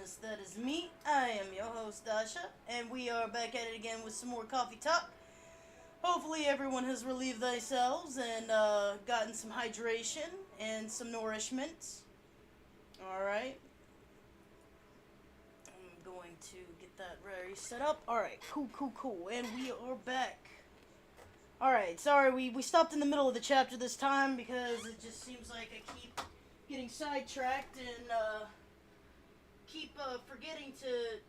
Yes, that is me. I am your host, Dasha, and we are back at it again with some more coffee talk. Hopefully, everyone has relieved themselves and gotten some hydration and some nourishment. Alright, I'm going to get that ready set up. Alright, cool. And we are back. Alright, sorry, we stopped in the middle of the chapter this time because it just seems like I keep getting sidetracked and keep forgetting to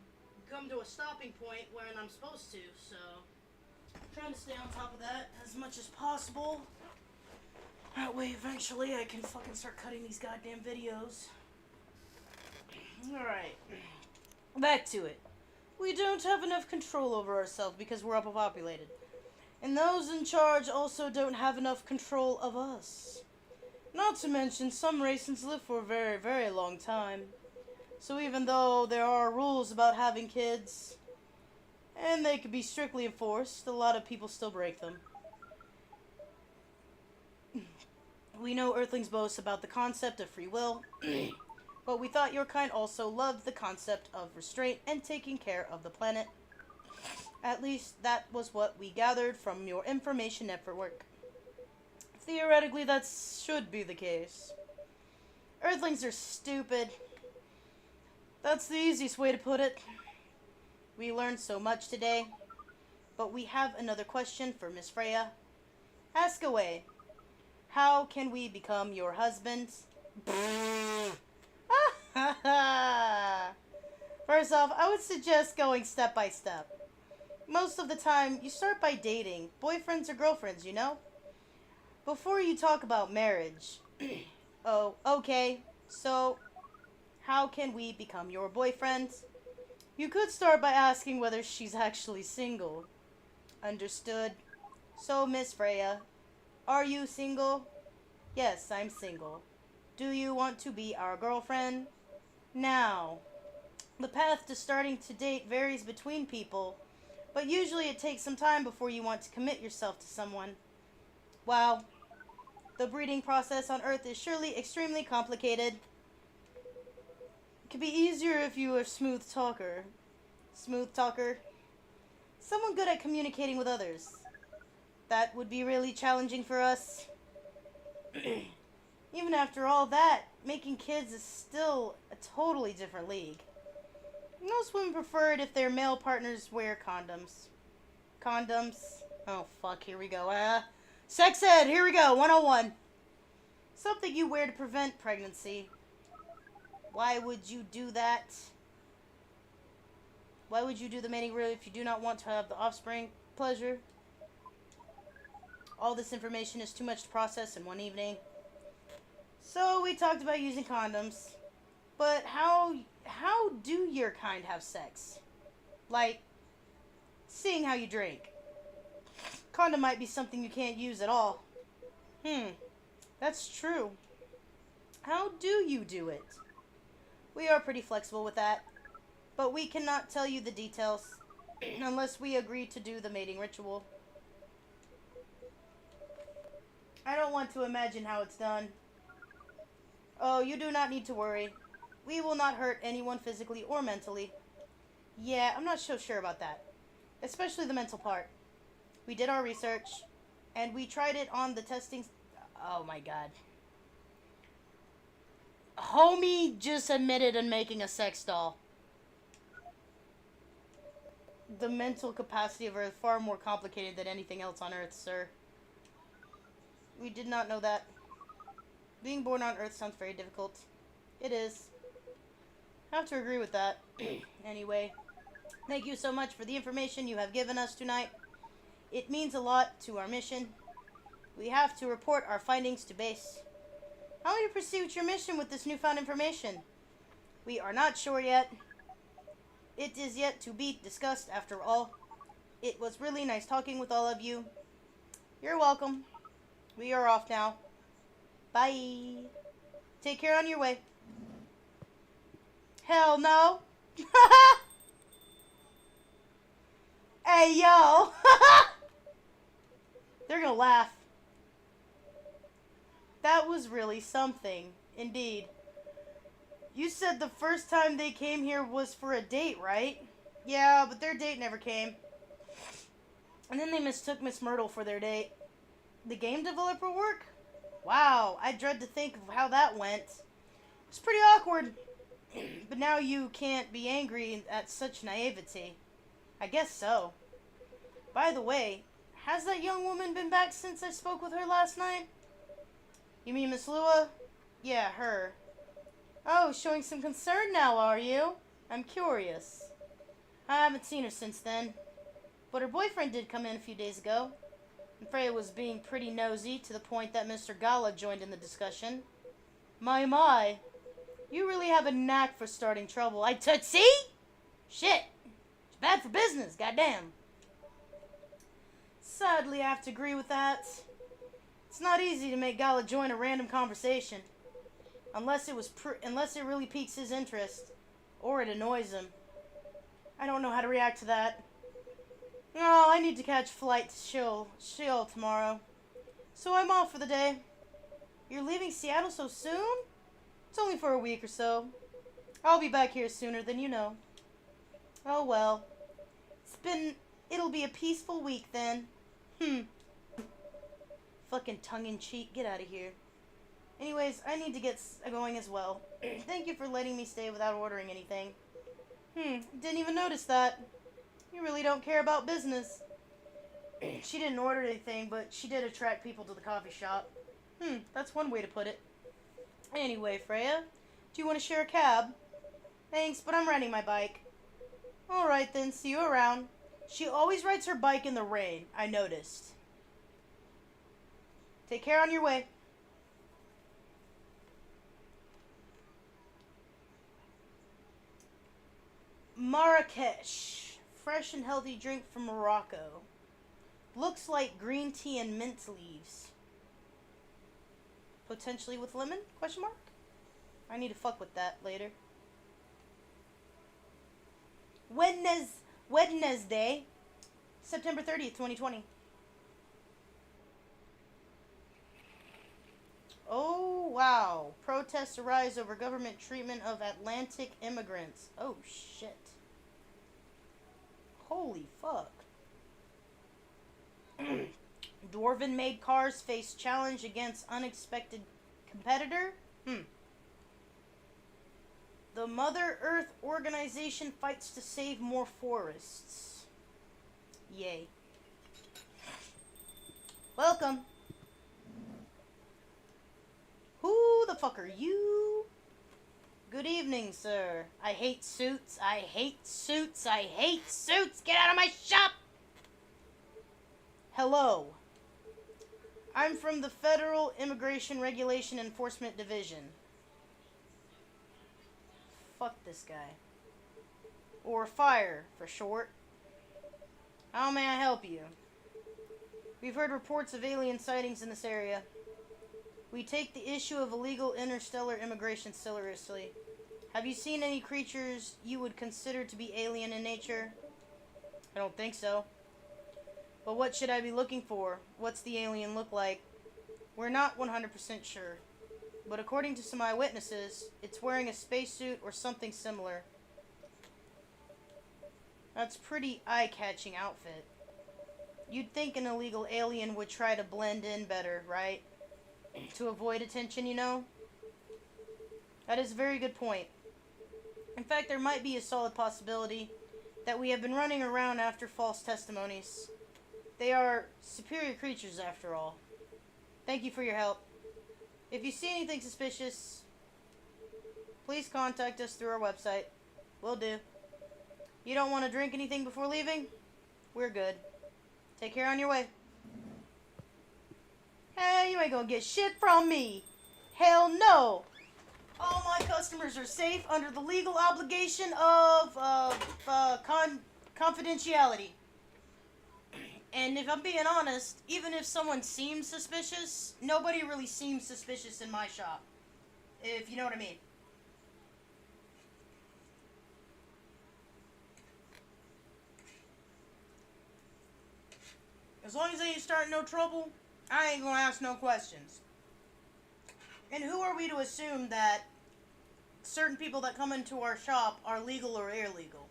come to a stopping point when I'm supposed to, so I'm trying to stay on top of that as much as possible. That way, eventually, I can fucking start cutting these goddamn videos. Alright, back to it. We don't have enough control over ourselves because we're overpopulated. And those in charge also don't have enough control of us. Not to mention, some races live for a very, very long time. So even though there are rules about having kids, and they could be strictly enforced, a lot of people still break them. We know Earthlings boast about the concept of free will, but we thought your kind also loved the concept of restraint and taking care of the planet. At least that was what we gathered from your information network. Theoretically, that should be the case. Earthlings are stupid. That's the easiest way to put it. We learned so much today, but we have another question for Miss Freya. Ask away. How can we become your husband? First off, I would suggest going step by step. Most of the time, you start by dating, boyfriends or girlfriends, you know? Before you talk about marriage. Oh, okay. So, how can we become your boyfriend? You could start by asking whether she's actually single. Understood. So, Miss Freya, are you single? Yes, I'm single. Do you want to be our girlfriend? Now, the path to starting to date varies between people, but usually it takes some time before you want to commit yourself to someone. Wow. The breeding process on Earth is surely extremely complicated. It could be easier if you were a smooth talker. Smooth talker? Someone good at communicating with others. That would be really challenging for us. Even after all that, making kids is still a totally different league. Most women prefer it if their male partners wear condoms. Condoms? Oh fuck, here we go. Sex ed, here we go, 101. Something you wear to prevent pregnancy. Why would you do that? Why would you do the mating rule if you do not want to have the offspring? Pleasure. All this information is too much to process in one evening. So we talked about using condoms. But how do your kind have sex? Like, seeing how you drink. Condom might be something you can't use at all. That's true. How do you do it? We are pretty flexible with that, but we cannot tell you the details unless we agree to do the mating ritual. I don't want to imagine how it's done. Oh, you do not need to worry. We will not hurt anyone physically or mentally. Yeah, I'm not so sure about that. Especially the mental part. We did our research, and we tried it on the testing... Oh my god. Homie just admitted in making a sex doll. The mental capacity of Earth is far more complicated than anything else on Earth, sir. We did not know that. Being born on Earth sounds very difficult. It is. I have to agree with that. Anyway, thank you so much for the information you have given us tonight. It means a lot to our mission. We have to report our findings to base. How will you pursue your mission with this newfound information? We are not sure yet. It is yet to be discussed after all. It was really nice talking with all of you. You're welcome. We are off now. Bye. Take care on your way. Hell no. Hey, yo. They're gonna laugh. That was really something. Indeed. You said the first time they came here was for a date, right? Yeah, but their date never came. And then they mistook Miss Myrtle for their date. The game developer work? Wow, I dread to think of how that went. It's pretty awkward. But now you can't be angry at such naivety. I guess so. By the way, has that young woman been back since I spoke with her last night? You mean Miss Lua? Yeah, her. Oh, showing some concern now, are you? I'm curious. I haven't seen her since then. But her boyfriend did come in a few days ago. And Freya was being pretty nosy to the point that Mr. Gala joined in the discussion. My. You really have a knack for starting trouble. See? Shit. It's bad for business, goddamn. Sadly, I have to agree with that. It's not easy to make Gala join a random conversation. Unless it really piques his interest. Or it annoys him. I don't know how to react to that. Oh, I need to catch flight to Sheol tomorrow. So I'm off for the day. You're leaving Seattle so soon? It's only for a week or so. I'll be back here sooner than you know. Oh well. It'll be a peaceful week then. Fucking tongue-in-cheek, get out of here. Anyways, I need to get going as well. Thank you for letting me stay without ordering anything. Didn't even notice that. You really don't care about business. She didn't order anything, but she did attract people to the coffee shop. That's one way to put it. Anyway, Freya, do you want to share a cab? Thanks, but I'm riding my bike. Alright then, see you around. She always rides her bike in the rain, I noticed. Take care on your way. Marrakesh. Fresh and healthy drink from Morocco. Looks like green tea and mint leaves. Potentially with lemon? Question mark? I need to fuck with that later. Wednesday, September 30th, 2020. Oh, wow. Protests arise over government treatment of Atlantic immigrants. Oh, shit. Holy fuck. Dwarven-made cars face challenge against unexpected competitor? The Mother Earth organization fights to save more forests. Yay. Welcome. Who the fuck are you? Good evening, sir. I hate suits. I hate suits. I hate suits. Get out of my shop! Hello. I'm from the Federal Immigration Regulation Enforcement Division. Fuck this guy. Or FIRE, for short. How may I help you? We've heard reports of alien sightings in this area. We take the issue of illegal interstellar immigration seriously. Have you seen any creatures you would consider to be alien in nature? I don't think so. But what should I be looking for? What's the alien look like? We're not 100% sure. But according to some eyewitnesses, it's wearing a spacesuit or something similar. That's a pretty eye-catching outfit. You'd think an illegal alien would try to blend in better, right? To avoid attention, you know? That is a very good point. In fact, there might be a solid possibility that we have been running around after false testimonies. They are superior creatures, after all. Thank you for your help. If you see anything suspicious, please contact us through our website. Will do. You don't want to drink anything before leaving? We're good. Take care on your way. Hey, you ain't gonna get shit from me. Hell no. All my customers are safe under the legal obligation of confidentiality. And if I'm being honest, even if someone seems suspicious, nobody really seems suspicious in my shop. If you know what I mean. As long as they ain't starting no trouble, I ain't gonna ask no questions. And who are we to assume that certain people that come into our shop are legal or illegal.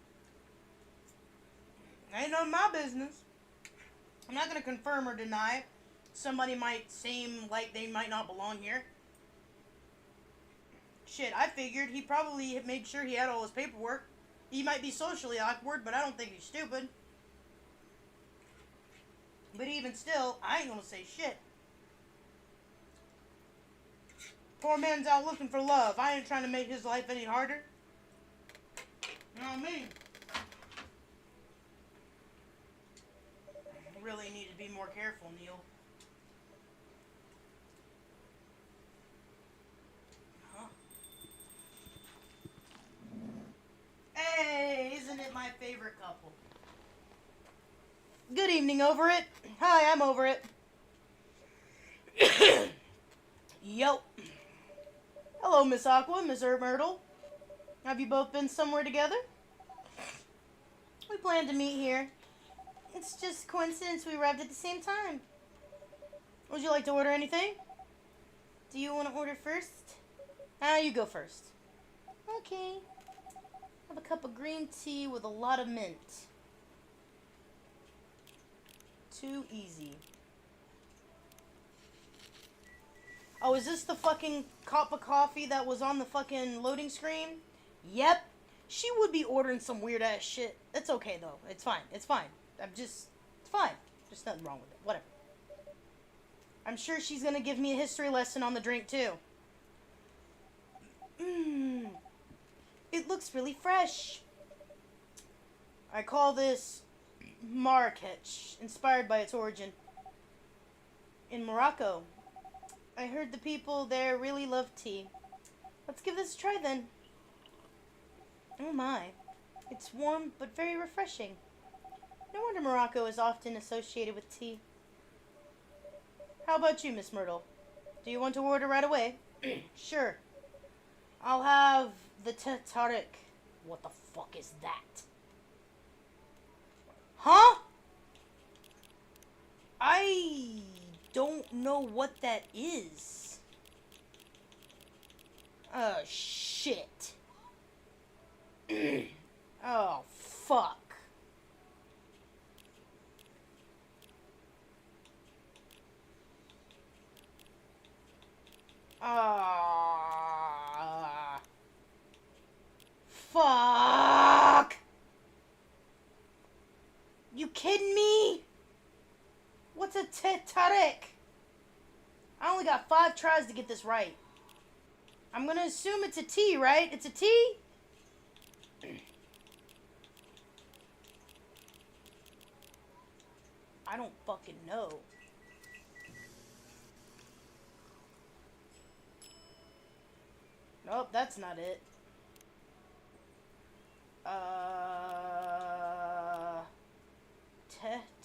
Ain't none of my business. I'm not gonna confirm or deny. Somebody might seem like they might not belong here. Shit, I figured he probably made sure he had all his paperwork. He might be socially awkward, but I don't think he's stupid. But even still, I ain't gonna say shit. Poor man's out looking for love. I ain't trying to make his life any harder. You know what I mean? I really need to be more careful, Neil. Huh? Hey, isn't it my favorite couple? Good evening, Over It. Hi, I'm Over It. Yo. Hello, Miss Aqua, Miss Myrtle. Have you both been somewhere together? We planned to meet here. It's just coincidence we arrived at the same time. Would you like to order anything? Do you want to order first? You go first. Okay. Have a cup of green tea with a lot of mint. Too easy. Oh, is this the fucking cup of coffee that was on the fucking loading screen? Yep. She would be ordering some weird ass shit. It's okay though. It's fine. It's fine. It's fine. There's nothing wrong with it. Whatever. I'm sure she's gonna give me a history lesson on the drink too. It looks really fresh. I call this Marrakech, inspired by its origin. In Morocco. I heard the people there really love tea. Let's give this a try then. Oh my. It's warm but very refreshing. No wonder Morocco is often associated with tea. How about you, Miss Myrtle? Do you want to order right away? Sure. I'll have the Tarik. What the fuck is that? Huh? I don't know what that is. Oh, shit. Oh, fuck. Fuck. You kidding me? What's a Tarik? I only got 5 tries to get this right. I'm gonna assume it's a T, right? It's a T? I don't fucking know. Nope, that's not it.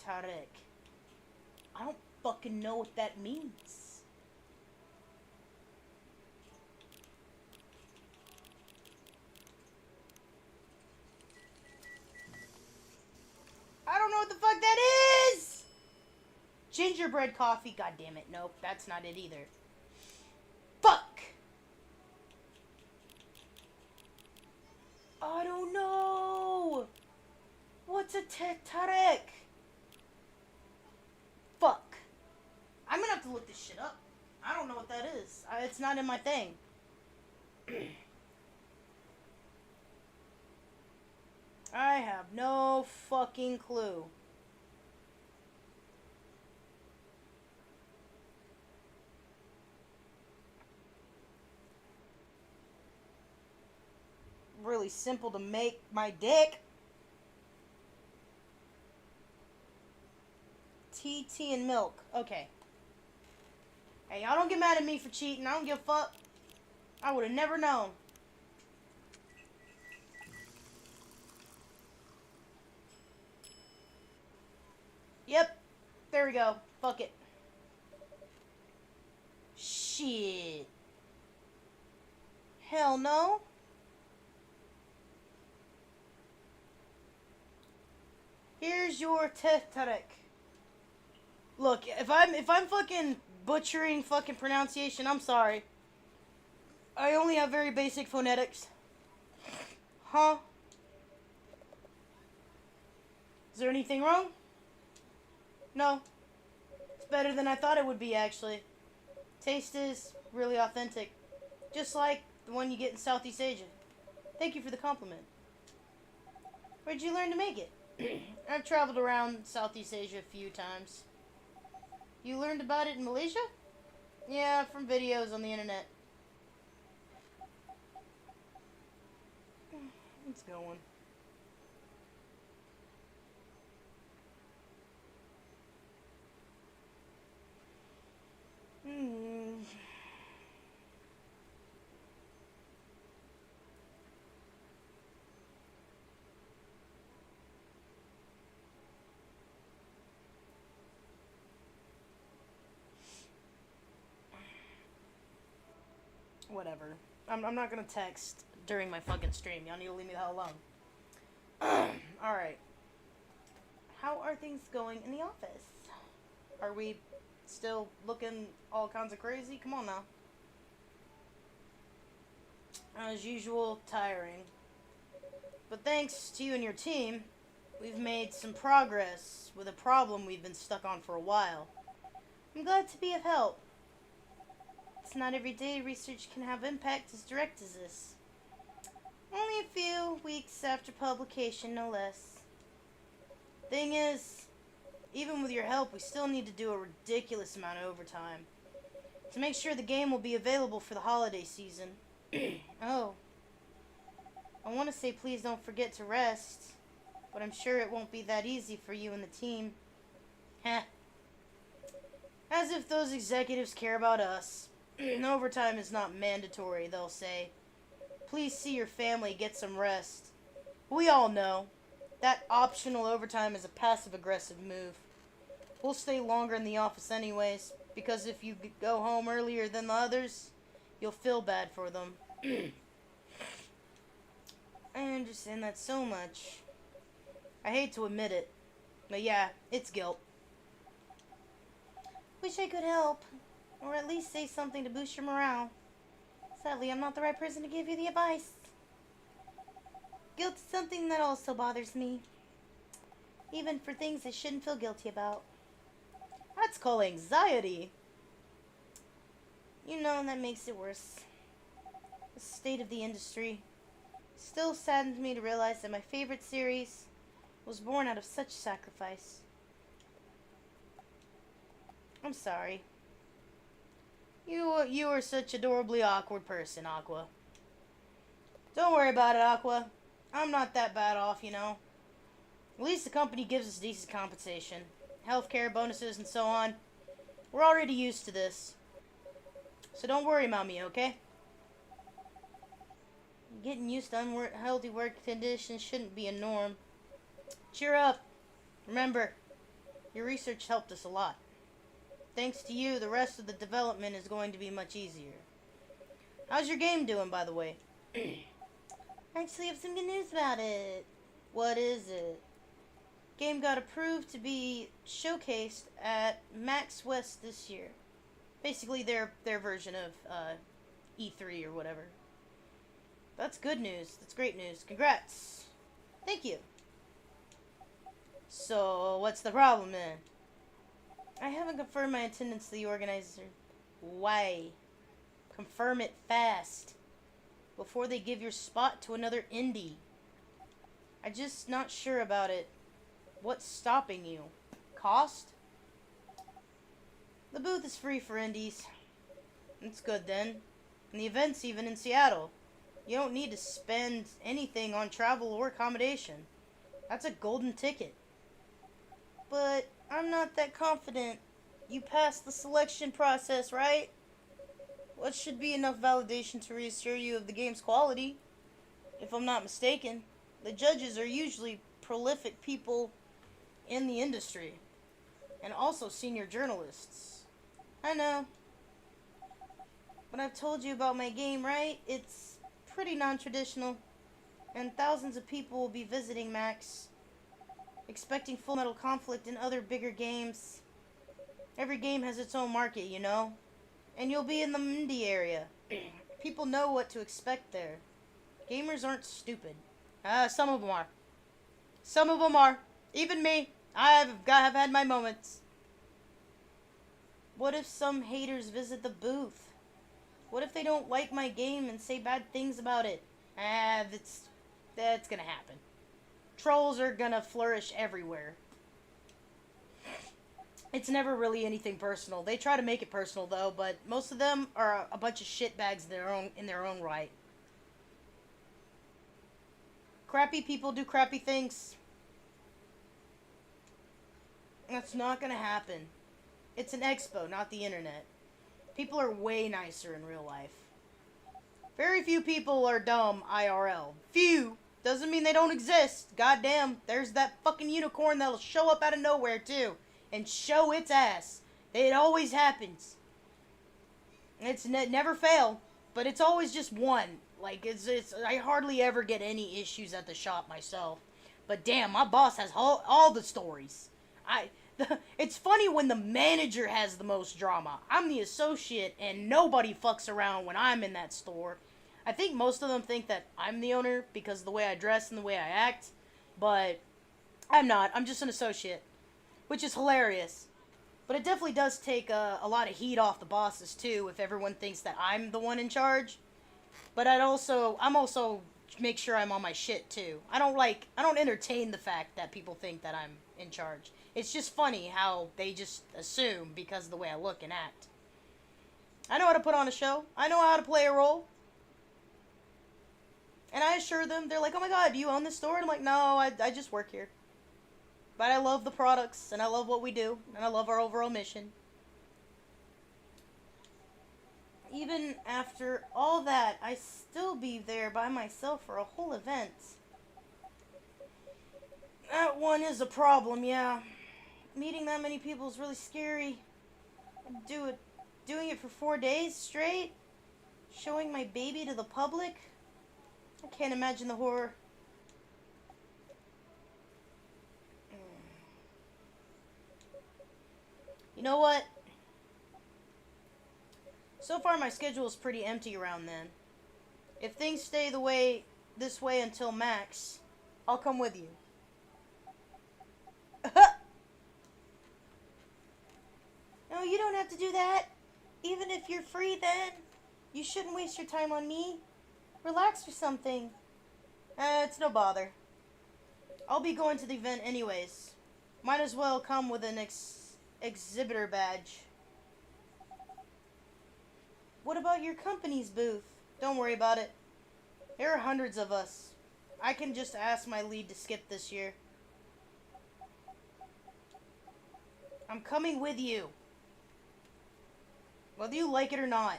Tarik. I don't fucking know what that means. I don't know what the fuck that is! Gingerbread coffee. God damn it. Nope, that's not it either. Fuck! I don't know! What's a Tarik? Fuck. I'm gonna have to look this shit up. I don't know what that is. It's not in my thing. I have no fucking clue. Really simple to make my dick. Tea and milk. Okay. Hey, y'all don't get mad at me for cheating. I don't give a fuck. I would have never known. Yep. There we go. Fuck it. Shit. Hell no. Here's your Tarik. Look, if I'm fucking butchering fucking pronunciation, I'm sorry. I only have very basic phonetics. Huh? Is there anything wrong? No. It's better than I thought it would be, actually. Taste is really authentic. Just like the one you get in Southeast Asia. Thank you for the compliment. Where'd you learn to make it? I've traveled around Southeast Asia a few times. You learned about it in Malaysia? Yeah, from videos on the internet. It's going. Whatever. I'm not gonna text during my fucking stream. Y'all need to leave me the hell alone. Alright. How are things going in the office? Are we still looking all kinds of crazy? Come on now. As usual, tiring. But thanks to you and your team, we've made some progress with a problem we've been stuck on for a while. I'm glad to be of help. It's not every day research can have impact as direct as this. Only a few weeks after publication, no less. Thing is, even with your help, we still need to do a ridiculous amount of overtime to make sure the game will be available for the holiday season. Oh. I want to say please don't forget to rest, but I'm sure it won't be that easy for you and the team. Heh. As if those executives care about us. Overtime is not mandatory, they'll say. Please see your family, get some rest. We all know that optional overtime is a passive-aggressive move. We'll stay longer in the office anyways, because if you go home earlier than the others, you'll feel bad for them. I understand that so much. I hate to admit it, but yeah, it's guilt. Wish I could help, or at least say something to boost your morale. Sadly, I'm not the right person to give you the advice. Guilt is something that also bothers me, even for things I shouldn't feel guilty about. That's called anxiety. You know, that makes it worse. The state of the industry still saddens me to realize that my favorite series was born out of such sacrifice. I'm sorry. You are such adorably awkward person, Aqua. Don't worry about it, Aqua. I'm not that bad off, you know. At least the company gives us decent compensation. Healthcare, bonuses, and so on. We're already used to this. So don't worry about me, okay? Getting used to unhealthy work conditions shouldn't be a norm. Cheer up. Remember, your research helped us a lot. Thanks to you, the rest of the development is going to be much easier. How's your game doing, by the way? I actually have some good news about it. What is it? Game got approved to be showcased at Max West this year. Basically their version of E3 or whatever. That's good news. That's great news. Congrats. Thank you. So, what's the problem then? I haven't confirmed my attendance to the organizer. Why? Confirm it fast. Before they give your spot to another indie. I'm just not sure about it. What's stopping you? Cost? The booth is free for indies. That's good then. And the event's even in Seattle. You don't need to spend anything on travel or accommodation. That's a golden ticket. But I'm not that confident. You passed the selection process, right? What should be enough validation to reassure you of the game's quality? If I'm not mistaken, the judges are usually prolific people in the industry. And also senior journalists. I know. But I've told you about my game, right? It's pretty non-traditional. And thousands of people will be visiting Max, expecting Full Metal Conflict and other bigger games. Every game has its own market, you know? And you'll be in the indie area. People know what to expect there. Gamers aren't stupid. Some of them are. Some of them are. Even me. Have had my moments. What if some haters visit the booth? What if they don't like my game and say bad things about it? That's gonna happen. Trolls are gonna flourish everywhere. It's never really anything personal. They try to make it personal though, but most of them are a bunch of shitbags in their own right. Crappy people do crappy things. That's not gonna happen. It's an expo, not the internet. People are way nicer in real life. Very few people are dumb IRL. Few. Doesn't mean they don't exist. Goddamn, there's that fucking unicorn that'll show up out of nowhere too. And show its ass. It always happens. It's never fail. But it's always just one. Like, I hardly ever get any issues at the shop myself. But damn, my boss has all the stories. It's funny when the manager has the most drama. I'm the associate, and nobody fucks around when I'm in that store. I think most of them think that I'm the owner because of the way I dress and the way I act. But I'm not. I'm just an associate. Which is hilarious. But it definitely does take a lot of heat off the bosses, too, if everyone thinks that I'm the one in charge. But I'm also make sure I'm on my shit, too. I don't entertain the fact that people think that I'm in charge. It's just funny how they just assume because of the way I look and act. I know how to put on a show. I know how to play a role. And I assure them, they're like, oh my god, do you own this store? And I'm like, no, I just work here. But I love the products, and I love what we do, and I love our overall mission. Even after all that, I still be there by myself for a whole event. That one is a problem, yeah. Meeting that many people is really scary. Doing it for 4 days straight? Showing my baby to the public? I can't imagine the horror. You know what? So far my schedule is pretty empty around then. If things stay this way until max, I'll come with you. No, you don't have to do that. Even if you're free then, you shouldn't waste your time on me. Relax or something. It's no bother. I'll be going to the event anyways. Might as well come with an exhibitor badge. What about your company's booth? Don't worry about it. There are hundreds of us. I can just ask my lead to skip this year. I'm coming with you. Whether you like it or not.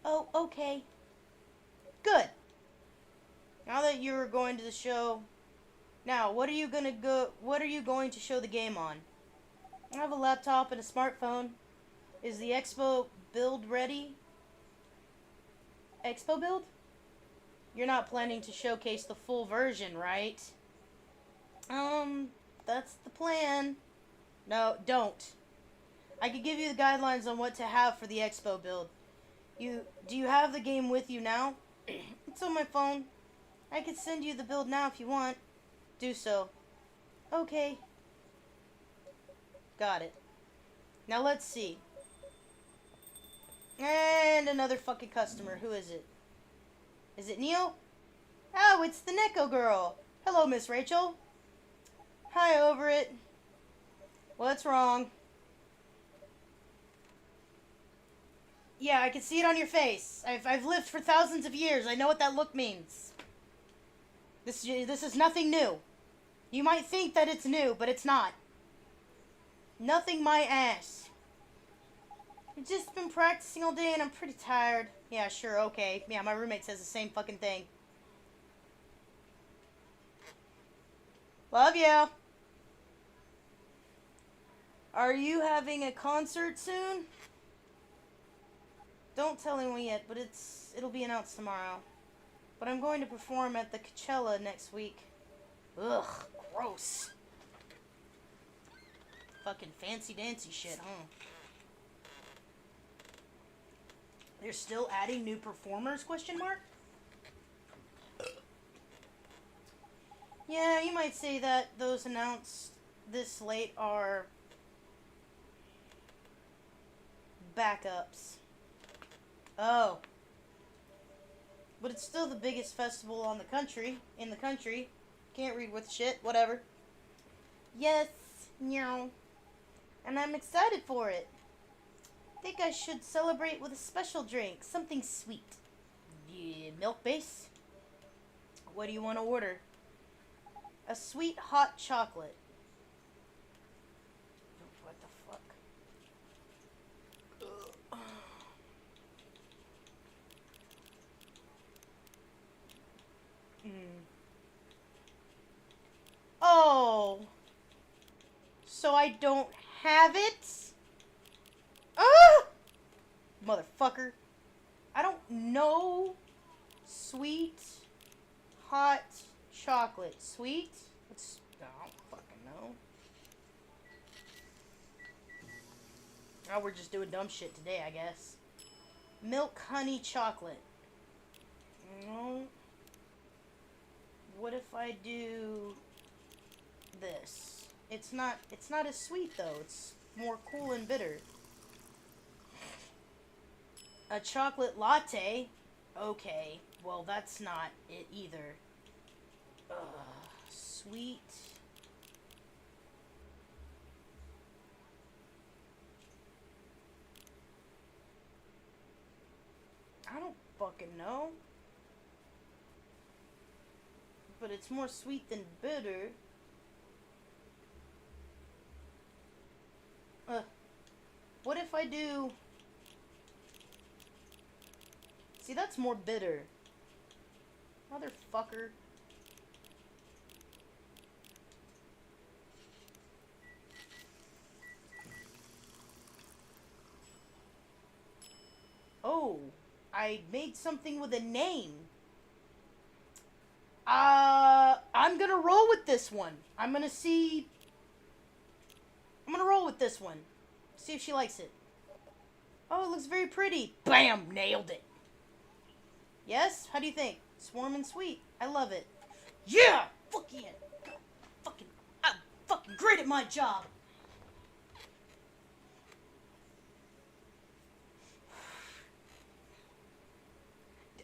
Oh, okay. Good. Now that you're going to the show, now what are you going to show the game on? I have a laptop and a smartphone. Is the expo build ready? Expo build? You're not planning to showcase the full version, right? That's the plan. No, don't. I could give you the guidelines on what to have for the expo build. Do you have the game with you now? It's on my phone. I could send you the build now if you want. Do so. Okay. Got it. Now let's see. And another fucking customer. Who is it? Is it Neil? Oh, it's the Neko girl. Hello, Miss Rachel. Hi, over it. What's wrong? Yeah, I can see it on your face. I've lived for thousands of years. I know what that look means. This is nothing new. You might think that it's new, but it's not. Nothing my ass. I've just been practicing all day and I'm pretty tired. Yeah, sure, okay. Yeah, my roommate says the same fucking thing. Love you. Are you having a concert soon? Don't tell anyone yet, but it'll be announced tomorrow. But I'm going to perform at the Coachella next week. Ugh, gross. Fucking fancy dancy shit, huh? They're still adding new performers, question mark? Yeah, you might say that those announced this late are backups. Oh. But it's still the biggest festival in the country. Can't read with shit, whatever. Yes, meow. And I'm excited for it. Think I should celebrate with a special drink, something sweet. Yeah, milk base? What do you want to order? A sweet hot chocolate. What the fuck? Oh. So I don't have it? Ah! Motherfucker. I don't know. Sweet hot chocolate. Sweet? I don't fucking know. Oh, we're just doing dumb shit today, I guess. Milk honey chocolate. No. What if I do this? It's not as sweet though. It's more cool and bitter. A chocolate latte? Okay. Well, that's not it either. Sweet. I don't fucking know. But it's more sweet than bitter. What if I do... See, that's more bitter. Motherfucker. Oh, I made something with a name. I'm gonna roll with this one. I'm gonna roll with this one. See if she likes it. Oh, it looks very pretty. Bam! Nailed it. Yes? How do you think? Swarm and sweet. I love it. Yeah! Fuck yeah! I'm fucking great at my job.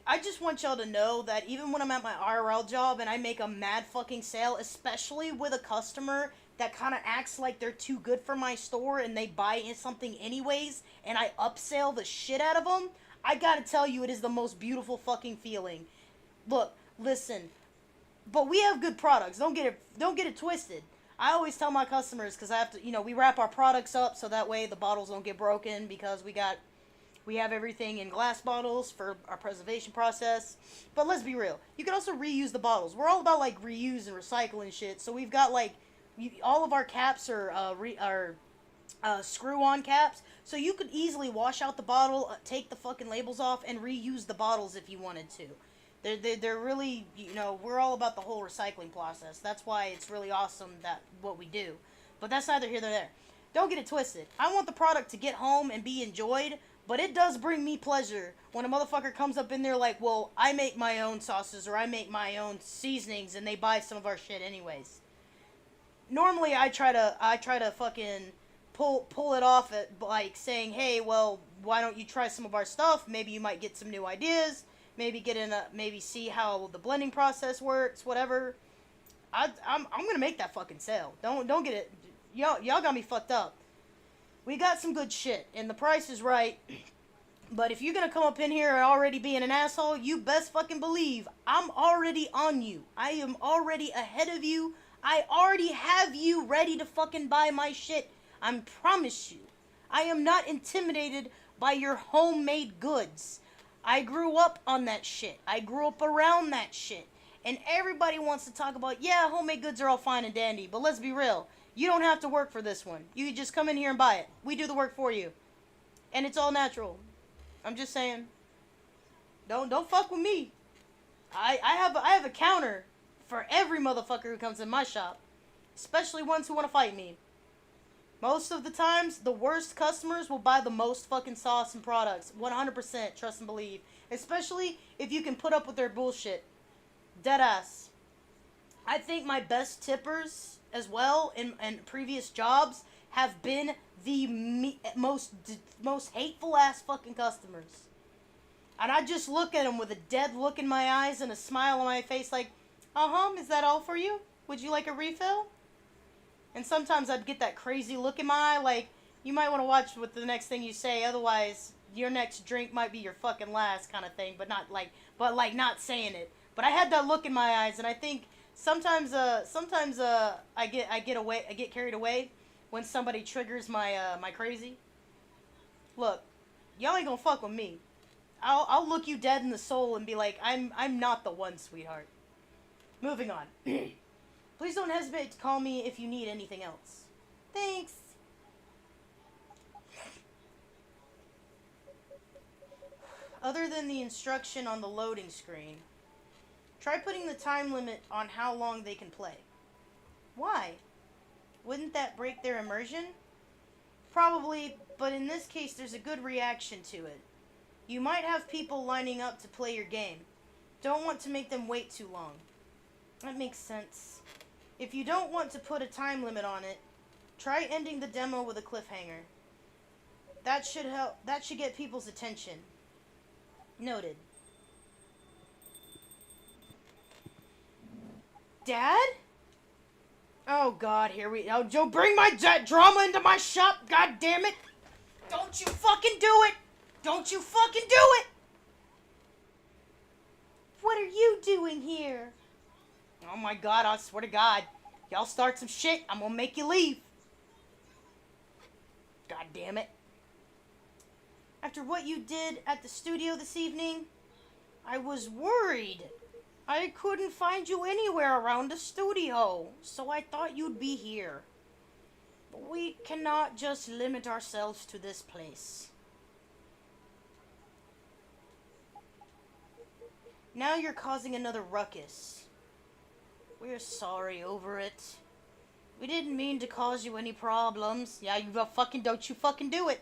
I just want y'all to know that even when I'm at my IRL job and I make a mad fucking sale, especially with a customer that kind of acts like they're too good for my store and they buy something anyways, and I upsell the shit out of them, I gotta tell you, it is the most beautiful fucking feeling. Look, listen, but we have good products. Don't get it twisted. I always tell my customers, because I have to, we wrap our products up so that way the bottles don't get broken, because we have everything in glass bottles for our preservation process. But let's be real. You can also reuse the bottles. We're all about, like, reuse and recycling shit. So we've got, like, all of our caps are screw-on caps. So you could easily wash out the bottle, take the fucking labels off, and reuse the bottles if you wanted to. They're really, we're all about the whole recycling process. That's why it's really awesome that what we do. But that's neither here nor there. Don't get it twisted. I want the product to get home and be enjoyed, but it does bring me pleasure when a motherfucker comes up in there like, well, I make my own sauces or I make my own seasonings and they buy some of our shit anyways. Normally I try to fucking pull it off at like saying, hey, well, why don't you try some of our stuff? Maybe you might get some new ideas. Maybe see how the blending process works, whatever. I'm gonna make that fucking sale. Don't get it. Y'all got me fucked up. We got some good shit, and the price is right. But if you're gonna come up in here and already being an asshole, you best fucking believe I'm already on you. I am already ahead of you. I already have you ready to fucking buy my shit. I promise you. I am not intimidated by your homemade goods. I grew up on that shit. I grew up around that shit. And everybody wants to talk about, yeah, homemade goods are all fine and dandy, but let's be real. You don't have to work for this one. You just come in here and buy it. We do the work for you. And it's all natural. I'm just saying. Don't fuck with me. I have a counter for every motherfucker who comes in my shop. Especially ones who want to fight me. Most of the times, the worst customers will buy the most fucking sauce and products. 100%, trust and believe. Especially if you can put up with their bullshit. Deadass. I think my best tippers as well in previous jobs have been the most hateful ass fucking customers. And I just look at them with a dead look in my eyes and a smile on my face like, is that all for you? Would you like a refill? And sometimes I'd get that crazy look in my eye like, you might want to watch what the next thing you say, otherwise your next drink might be your fucking last kind of thing, but not saying it. But I had that look in my eyes, and I think sometimes I get carried away when somebody triggers my crazy. Look, y'all ain't gonna fuck with me. I'll look you dead in the soul and be like, I'm not the one, sweetheart. Moving on. Please don't hesitate to call me if you need anything else. Thanks. Other than the instruction on the loading screen, try putting the time limit on how long they can play. Why? Wouldn't that break their immersion? Probably, but in this case there's a good reaction to it. You might have people lining up to play your game. Don't want to make them wait too long. That makes sense. If you don't want to put a time limit on it, try ending the demo with a cliffhanger. That should help. That should get people's attention. Noted. Dad? Oh God, here we go. Joe, bring my drama into my shop. God damn it! Don't you fucking do it! Don't you fucking do it! What are you doing here? Oh my God, I swear to God. Y'all start some shit, I'm gonna make you leave. God damn it. After what you did at the studio this evening, I was worried. I couldn't find you anywhere around the studio, so I thought you'd be here. But we cannot just limit ourselves to this place. Now you're causing another ruckus. We're sorry over it. We didn't mean to cause you any problems. Yeah, don't you fucking do it.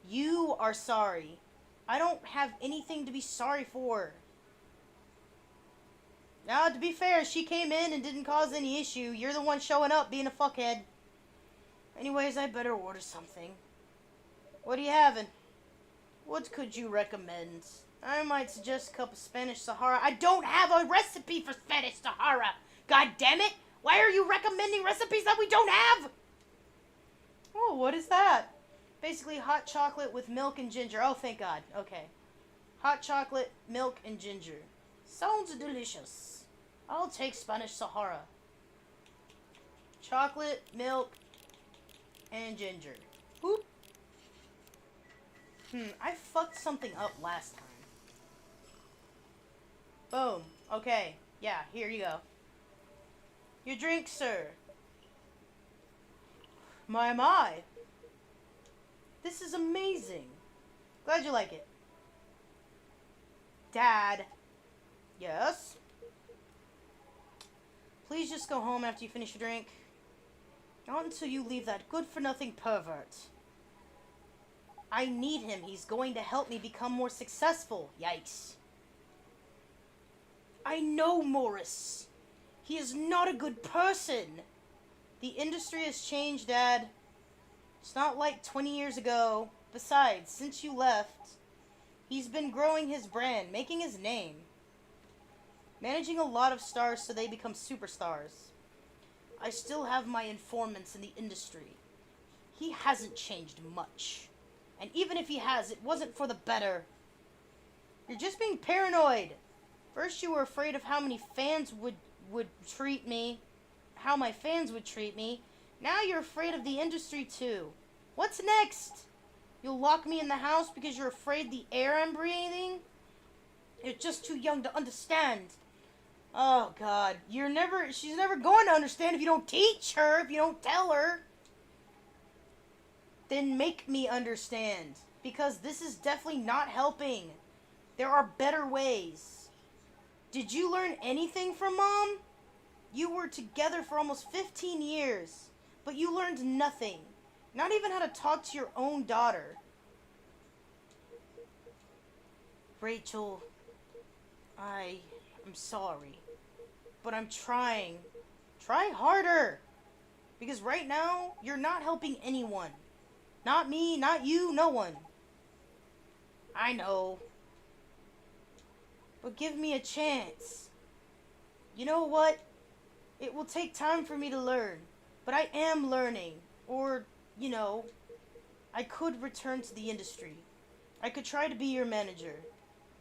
You are sorry. I don't have anything to be sorry for. Now, to be fair, she came in and didn't cause any issue. You're the one showing up being a fuckhead. Anyways, I better order something. What are you having? What could you recommend? I might suggest a cup of Spanish Sahara. I don't have a recipe for Spanish Sahara. God damn it! Why are you recommending recipes that we don't have? Oh, what is that? Basically hot chocolate with milk and ginger. Oh, thank God. Okay. Hot chocolate, milk, and ginger. Sounds delicious. I'll take Spanish Sahara. Chocolate, milk, and ginger. Oop. I fucked something up last time. Boom. Okay. Yeah, here you go. Your drink, sir. My. This is amazing. Glad you like it. Dad. Yes? Please just go home after you finish your drink. Not until you leave that good-for-nothing pervert. I need him. He's going to help me become more successful. Yikes. I know Morris. He is not a good person. The industry has changed, Dad. It's not like 20 years ago. Besides, since you left, he's been growing his brand, making his name. Managing a lot of stars so they become superstars. I still have my informants in the industry. He hasn't changed much. And even if he has, it wasn't for the better. You're just being paranoid. First you were afraid of how many fans would treat me. How my fans would treat me. Now you're afraid of the industry too. What's next? You'll lock me in the house because you're afraid the air I'm breathing? You're just too young to understand. Oh God, she's never going to understand if you don't teach her, if you don't tell her. Then make me understand, because this is definitely not helping. There are better ways. Did you learn anything from Mom? You were together for almost 15 years, but you learned nothing. Not even how to talk to your own daughter. Rachel, I'm sorry, but I'm trying. Try harder. Because right now, you're not helping anyone. Not me, not you, no one. I know. But give me a chance. You know what? It will take time for me to learn. But I am learning. Or, I could return to the industry. I could try to be your manager.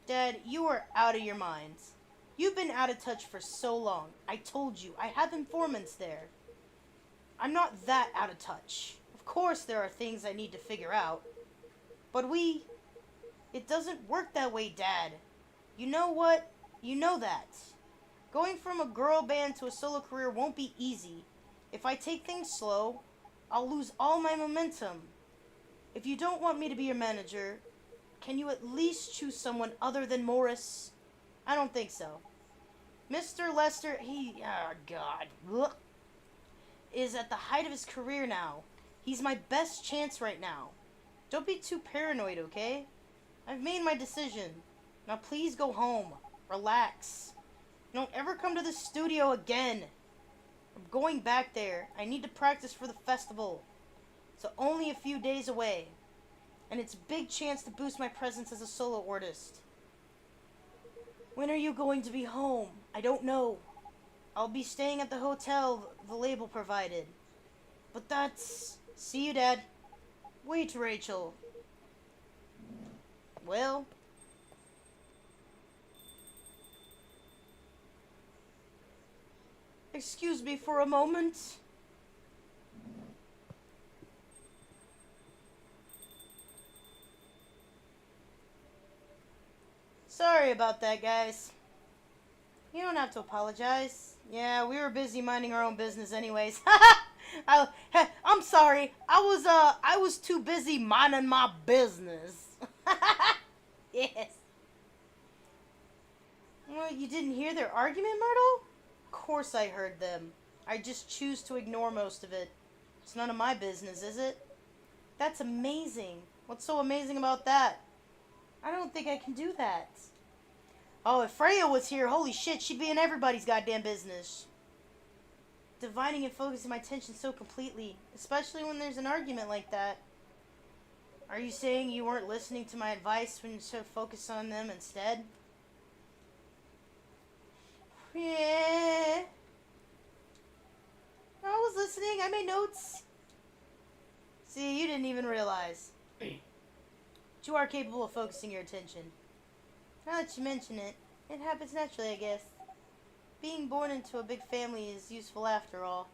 Dad, you are out of your minds. You've been out of touch for so long. I told you, I have informants there. I'm not that out of touch. Of course there are things I need to figure out. But it doesn't work that way, Dad. You know what? You know that. Going from a girl band to a solo career won't be easy. If I take things slow, I'll lose all my momentum. If you don't want me to be your manager, can you at least choose someone other than Morris? I don't think so. Mr. Lester, oh God, ugh, is at the height of his career now. He's my best chance right now. Don't be too paranoid, okay? I've made my decision. Now please go home. Relax. Don't ever come to the studio again. I'm going back there. I need to practice for the festival. So only a few days away. And it's a big chance to boost my presence as a solo artist. When are you going to be home? I don't know. I'll be staying at the hotel the label provided. But that's... See you, Dad. Wait, Rachel. Well... Excuse me for a moment. Sorry about that, guys. You don't have to apologize. Yeah, we were busy minding our own business anyways. I'm sorry. I was too busy minding my business. Yes. Well, you didn't hear their argument, Myrtle? Of course I heard them. I just choose to ignore most of it. It's none of my business, is it? That's amazing. What's so amazing about that? I don't think I can do that. Oh, if Freya was here, holy shit, she'd be in everybody's goddamn business. Dividing and focusing my attention so completely, especially when there's an argument like that. Are you saying you weren't listening to my advice when you should focus on them instead? Yeah. I was listening. I made notes. See, you didn't even realize. You are capable of focusing your attention. Now that you mention it, it happens naturally, I guess. Being born into a big family is useful after all.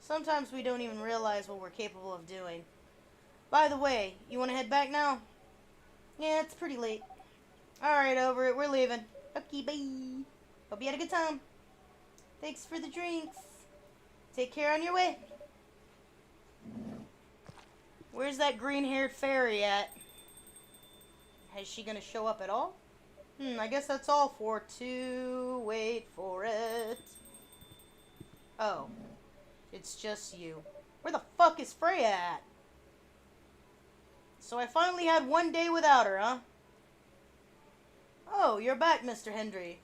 Sometimes we don't even realize what we're capable of doing. By the way, you want to head back now? Yeah, it's pretty late. Alright, over it. We're leaving. Okay, bye. Hope you had a good time. Thanks for the drinks. Take care on your way. Where's that green-haired fairy at? Is she gonna show up at all? I guess that's all for two. Wait for it. Oh. It's just you. Where the fuck is Freya at? So I finally had one day without her, huh? Oh, you're back, Mr. Hendry.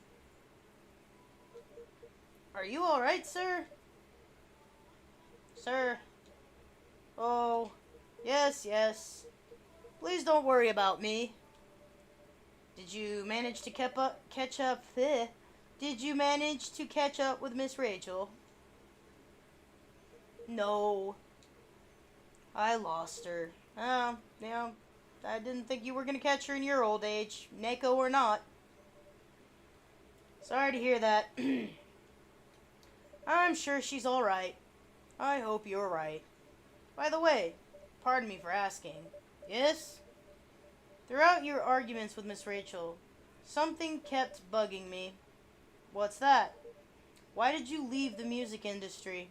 Are you alright, sir? Sir? Oh, yes, yes. Please don't worry about me. Did you manage to catch up? Did you manage to catch up with Miss Rachel? No. I lost her. Oh, yeah. I didn't think you were gonna catch her in your old age, Neko or not. Sorry to hear that. I'm sure she's alright. I hope you're right. By the way, pardon me for asking. Yes? Throughout your arguments with Miss Rachel, something kept bugging me. What's that? Why did you leave the music industry?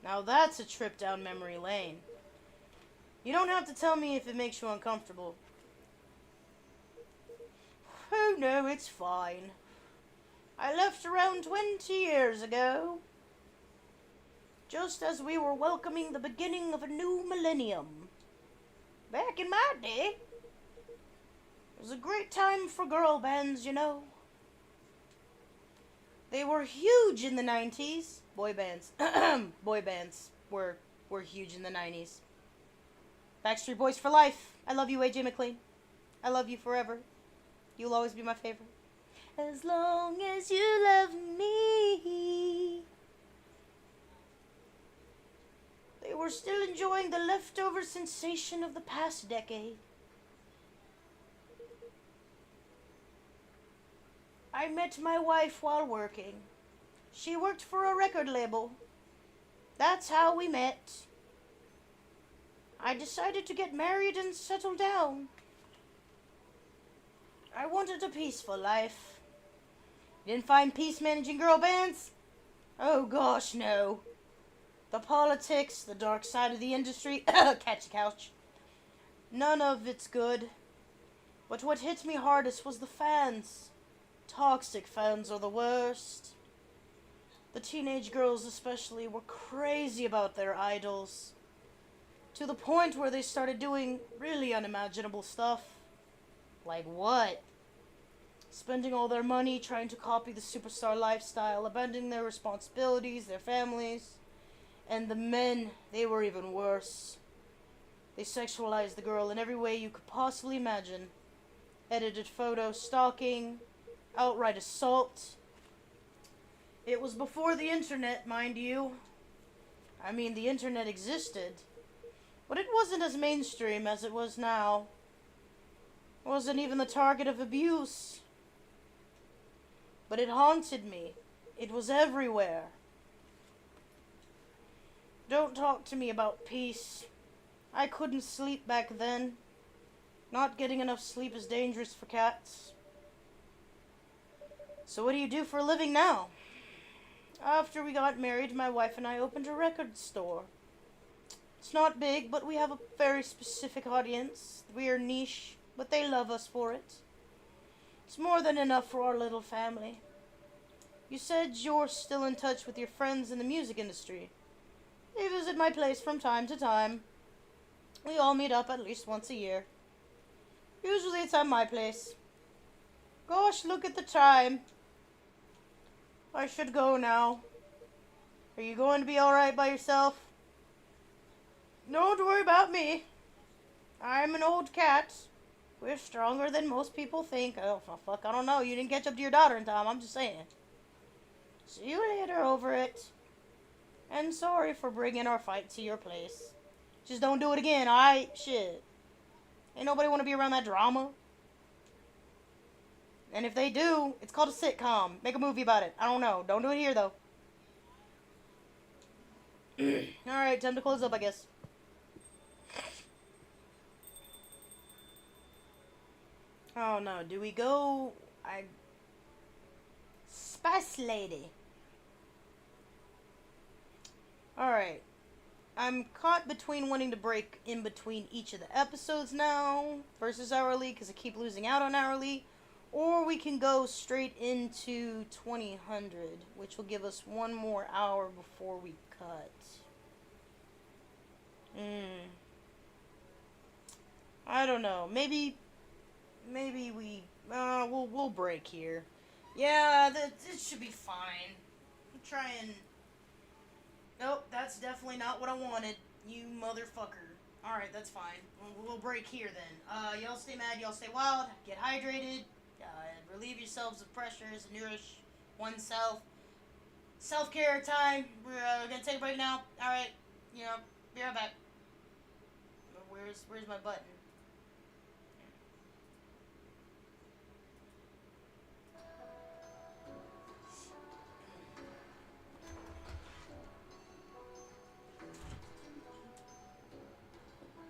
Now that's a trip down memory lane. You don't have to tell me if it makes you uncomfortable. Oh no, it's fine. I left around 20 years ago. just as we were welcoming the beginning of a new millennium. Back in my day, it was a great time for girl bands, you know. They were huge in the 90s. Boy bands. Boy bands were huge in the 90s. Backstreet Boys for life. I love you, AJ McLean. I love you forever. You'll always be my favorite. As long as you love me. They were still enjoying the leftover sensation of the past decade. I met my wife while working. She worked for a record label. That's how we met. I decided to get married and settle down. I wanted a peaceful life. Didn't find peace managing girl bands? Oh gosh, no. The politics, the dark side of the industry, catch a couch. None of it's good. But what hit me hardest was the fans. Toxic fans are the worst. The teenage girls especially were crazy about their idols. To the point where they started doing really unimaginable stuff. Like what? Spending all their money trying to copy the superstar lifestyle, abandoning their responsibilities, their families. And the men, they were even worse. They sexualized the girl in every way you could possibly imagine. Edited photos, stalking, outright assault. It was before the internet, mind you. I mean, the internet existed, but it wasn't as mainstream as it was now. It wasn't even the target of abuse. But it haunted me. It was everywhere. Don't talk to me about peace. I couldn't sleep back then. Not getting enough sleep is dangerous for cats. So what do you do for a living now? After we got married, my wife and I opened a record store. It's not big, but we have a very specific audience. We are niche, but they love us for it. It's more than enough for our little family. You said you're still in touch with your friends in the music industry. They visit my place from time to time. We all meet up at least once a year. Usually it's at my place. Gosh, look at the time. I should go now. Are you going to be alright by yourself? Don't worry about me. I'm an old cat. We're stronger than most people think. Oh, fuck, I don't know. You didn't catch up to your daughter in time. I'm just saying. See you later over it. And sorry for bringing our fight to your place. Just don't do it again, alright? Shit. Ain't nobody want to be around that drama. And if they do, it's called a sitcom. Make a movie about it. I don't know. Don't do it here, though. Alright, time to close up, I guess. Oh, no. Do we go... Space Lady. Alright. I'm caught between wanting to break in between each of the episodes now versus hourly because I keep losing out on hourly. Or we can go straight into 2000, which will give us one more hour before we cut. I don't know. Maybe we'll break here. Yeah, it should be fine. I'm trying. Nope, that's definitely not what I wanted. You motherfucker. Alright, that's fine. We'll break here then. Y'all stay mad, y'all stay wild, get hydrated, relieve yourselves of pressures, nourish oneself. Self-care time. We're gonna take a break now. Alright, be right back. Where's my button?